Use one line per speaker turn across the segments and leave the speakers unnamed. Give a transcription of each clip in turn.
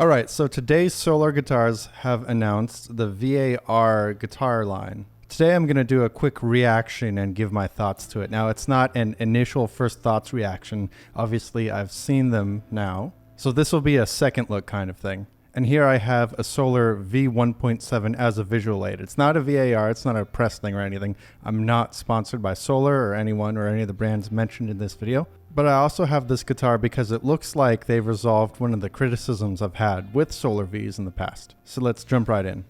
Alright, so today's Solar guitars have announced the VAR guitar line. Today I'm going to do a quick reaction and give my thoughts to it. Now, it's not an initial first thoughts reaction. Obviously, I've seen them now. So this will be a second look kind of thing. And here I have a Solar V1.7 as a visual aid. It's not a VAR, it's not a press thing or anything. I'm not sponsored by Solar or anyone or any of the brands mentioned in this video. But I also have this guitar because it looks like they've resolved one of the criticisms I've had with Solar Vs in the past. So let's jump right in.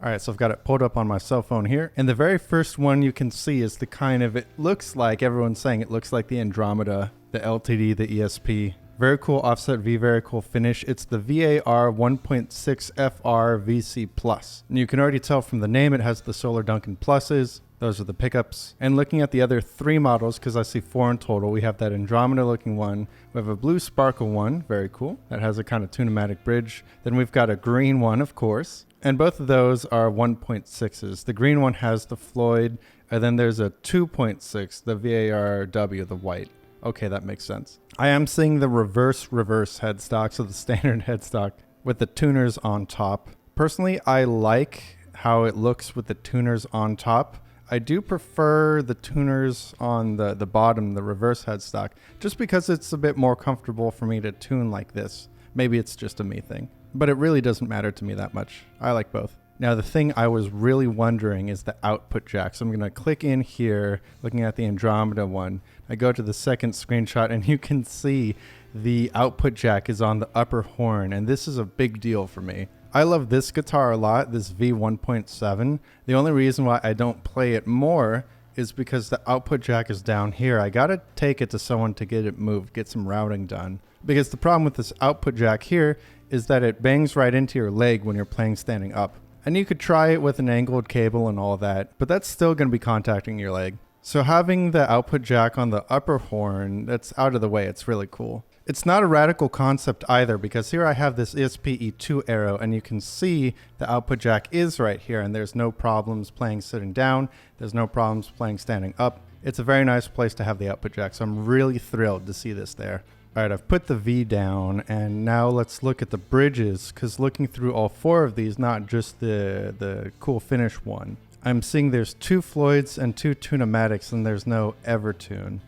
Alright, so I've got it pulled up on my cell phone here. And the very first one you can see is the kind of, it looks like, everyone's saying it looks like the Andromeda, the LTD, the ESP. Very cool offset V, very cool finish. It's the VAR 1.6 FR VC Plus. And you can already tell from the name it has the Solar Duncan Pluses. Those are the pickups. And looking at the other three models, because I see four in total, we have that Andromeda looking one. We have a blue sparkle one, very cool. That has a kind of Tunematic bridge. Then we've got a green one, of course. And both of those are 1.6s. The green one has the Floyd, and then there's a 2.6, the VARW, the white. Okay, that makes sense. I am seeing the reverse headstock, so the standard headstock with the tuners on top. Personally, I like how it looks with the tuners on top. I do prefer the tuners on the bottom, the reverse headstock, just because it's a bit more comfortable for me to tune like this. Maybe it's just a me thing, but it really doesn't matter to me that much. I like both. Now, the thing I was really wondering is the output jack. So I'm going to click in here, looking at the Andromeda one. I go to the second screenshot and you can see the output jack is on the upper horn. And this is a big deal for me. I love this guitar a lot, this V1.7. The only reason why I don't play it more is because the output jack is down here. I got to take it to someone to get it moved, get some routing done. Because the problem with this output jack here is that it bangs right into your leg when you're playing standing up. And you could try it with an angled cable and all that, but that's still going to be contacting your leg. So having the output jack on the upper horn, that's out of the way. It's really cool. It's not a radical concept either, because here I have this ESP-E2 arrow, and you can see the output jack is right here, and there's no problems playing sitting down. There's no problems playing standing up. It's a very nice place to have the output jack, so I'm really thrilled to see this there. All right, I've put the V down, and now let's look at the bridges, because looking through all four of these, not just the cool finish one, I'm seeing there's two Floyds and two Tunematics, and there's no Evertune.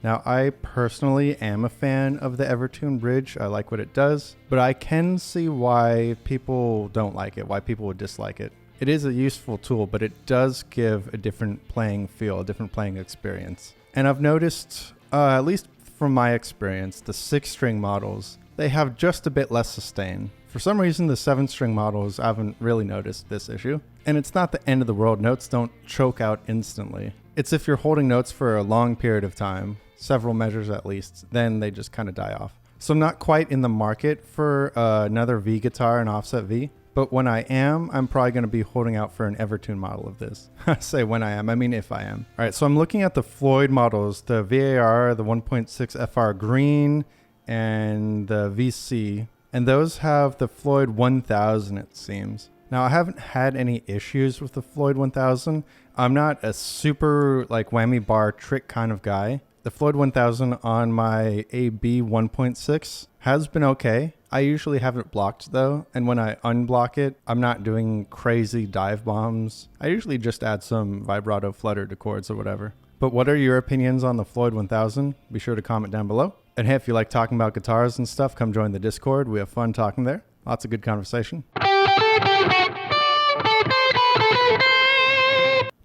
Now, I personally am a fan of the Evertune bridge. I like what it does, but I can see why people don't like it, why people would dislike it. It is a useful tool, but it does give a different playing feel, a different playing experience. And I've noticed, at least from my experience, the 6-string models, they have just a bit less sustain. For some reason, the 7-string models, I haven't really noticed this issue. And it's not the end of the world. Notes don't choke out instantly. It's if you're holding notes for a long period of time, several measures at least, then they just kind of die off. So I'm not quite in the market for another V guitar, an offset V. But when I am, I'm probably going to be holding out for an Evertune model of this. I say when I am, I mean if I am. All right, so I'm looking at the Floyd models, the VAR, the 1.6 FR green, and the VC. And those have the Floyd 1000, it seems. Now, I haven't had any issues with the Floyd 1000. I'm not a super like whammy bar trick kind of guy. The Floyd 1000 on my AB 1.6 has been okay. I usually have it blocked though, and when I unblock it, I'm not doing crazy dive bombs. I usually just add some vibrato flutter to chords or whatever. But what are your opinions on the Floyd 1000? Be sure to comment down below. And hey, if you like talking about guitars and stuff, come join the Discord. We have fun talking there. Lots of good conversation.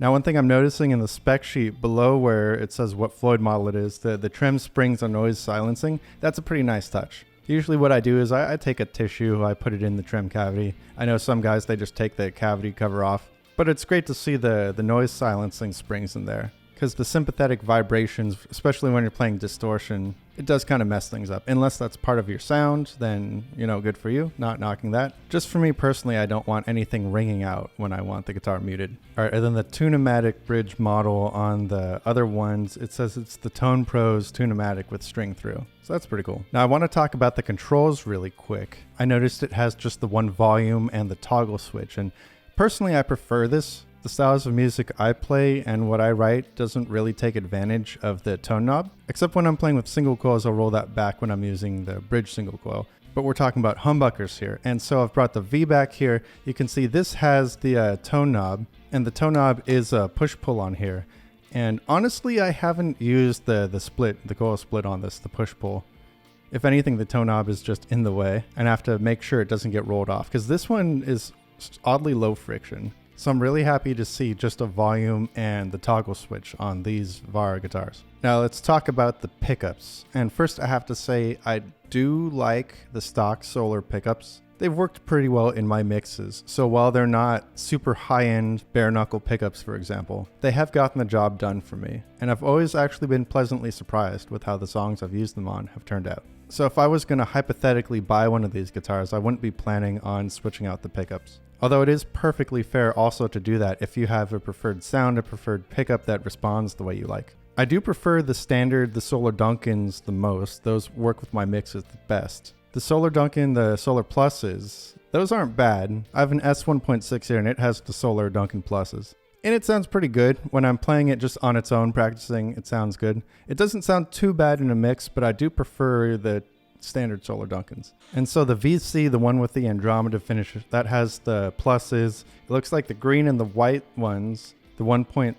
Now, one thing I'm noticing in the spec sheet below where it says what Floyd model it is, the trem springs on noise silencing, that's a pretty nice touch. Usually what I do is I take a tissue, I put it in the trem cavity. I know some guys, they just take the cavity cover off, but it's great to see the noise silencing springs in there. Because the sympathetic vibrations, especially when you're playing distortion, it does kind of mess things up. Unless that's part of your sound, then, you know, good for you, not knocking that. Just for me personally, I don't want anything ringing out when I want the guitar muted. All right, and then the Tunematic bridge model on the other ones, it says it's the Tonepros Tunematic with string through. So that's pretty cool. Now I want to talk about the controls really quick. I noticed it has just the one volume and the toggle switch, and personally I prefer this. The styles of music I play and what I write doesn't really take advantage of the tone knob, except when I'm playing with single coils. I'll roll that back when I'm using the bridge single coil. But we're talking about humbuckers here. And so I've brought the V back here. You can see this has the tone knob, and the tone knob is a push-pull on here. And honestly, I haven't used the coil split on this, the push-pull. If anything, the tone knob is just in the way, and I have to make sure it doesn't get rolled off, because this one is oddly low friction. So I'm really happy to see just a volume and the toggle switch on these VAR guitars. Now let's talk about the pickups. And first I have to say I do like the stock Solar pickups. They've worked pretty well in my mixes. So while they're not super high-end bare knuckle pickups, for example, they have gotten the job done for me. And I've always actually been pleasantly surprised with how the songs I've used them on have turned out. So if I was going to hypothetically buy one of these guitars, I wouldn't be planning on switching out the pickups. Although it is perfectly fair also to do that if you have a preferred sound, a preferred pickup that responds the way you like. I do prefer the Solar Duncans the most. Those work with my mixes the best. The Solar Duncan, the Solar Pluses, those aren't bad. I have an S1.6 here and it has the Solar Duncan Pluses. And it sounds pretty good. When I'm playing it just on its own, practicing, it sounds good. It doesn't sound too bad in a mix, but I do prefer the standard Solar Duncans. And so the VC, the one with the Andromeda finish, that has the pluses. It looks like the green and the white ones, the 1.6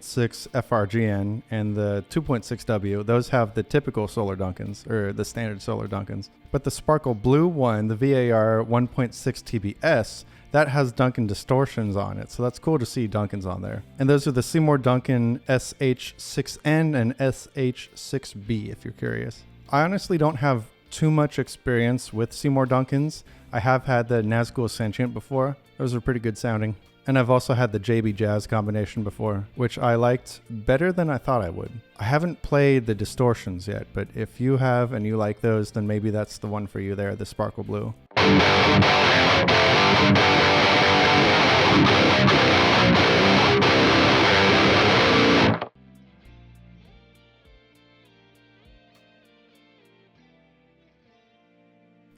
FRGN and the 2.6W, those have the typical Solar Duncans, or the standard Solar Duncans. But the sparkle blue one, the VAR 1.6 TBS, that has Duncan Distortions on it. So that's cool to see Duncans on there. And those are the Seymour Duncan SH6N and SH6B, if you're curious. I honestly don't have too much experience with Seymour Duncans. I have had the Nazgul Sentient before. Those are pretty good sounding. And I've also had the JB Jazz combination before, which I liked better than I thought I would. I haven't played the Distortions yet, but if you have and you like those, then maybe that's the one for you there, the Sparkle Blue.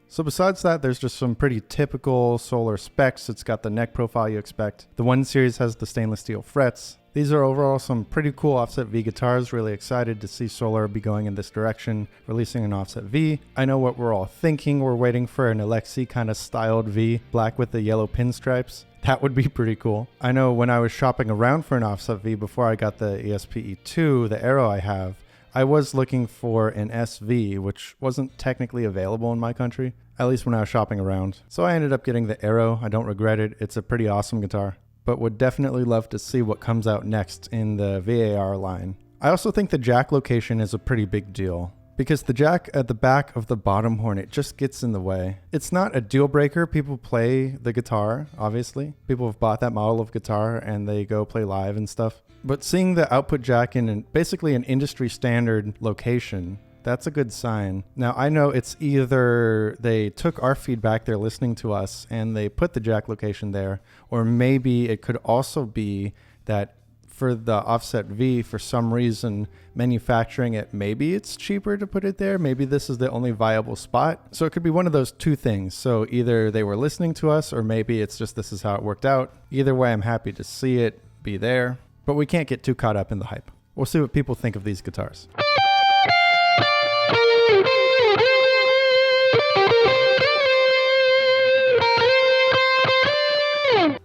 So besides that, there's just some pretty typical Solar specs. It's got the neck profile you expect. The 1 Series has the stainless steel frets. These are overall some pretty cool offset V guitars. Really excited to see Solar be going in this direction, releasing an offset V. I know what we're all thinking. We're waiting for an Alexi kind of styled V, black with the yellow pinstripes. That would be pretty cool. I know when I was shopping around for an offset V before I got the ESP-E2, the Arrow I have, I was looking for an SV, which wasn't technically available in my country, at least when I was shopping around. So I ended up getting the Arrow. I don't regret it. It's a pretty awesome guitar, but would definitely love to see what comes out next in the VAR line. I also think the jack location is a pretty big deal, because the jack at the back of the bottom horn, it just gets in the way. It's not a deal breaker. People play the guitar, obviously. People have bought that model of guitar and they go play live and stuff. But seeing the output jack in basically an industry standard location, that's a good sign. Now, I know it's either they took our feedback, they're listening to us, and they put the jack location there, or maybe it could also be that for the offset V, for some reason, manufacturing it, maybe it's cheaper to put it there. Maybe this is the only viable spot. So it could be one of those two things. So either they were listening to us, or maybe it's just this is how it worked out. Either way, I'm happy to see it be there, but we can't get too caught up in the hype. We'll see what people think of these guitars.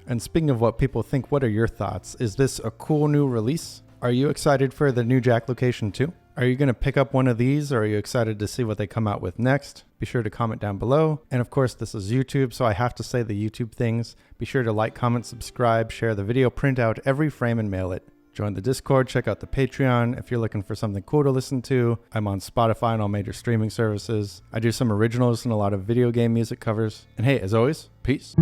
And speaking of what people think, what are your thoughts? Is this a cool new release? Are you excited for the new jack location too? Are you going to pick up one of these, or are you excited to see what they come out with next? Be sure to comment down below. And of course, this is YouTube, so I have to say the YouTube things. Be sure to like, comment, subscribe, share the video, print out every frame and mail it. Join the Discord, check out the Patreon if you're looking for something cool to listen to. I'm on Spotify and all major streaming services. I do some originals and a lot of video game music covers. And hey, as always, peace.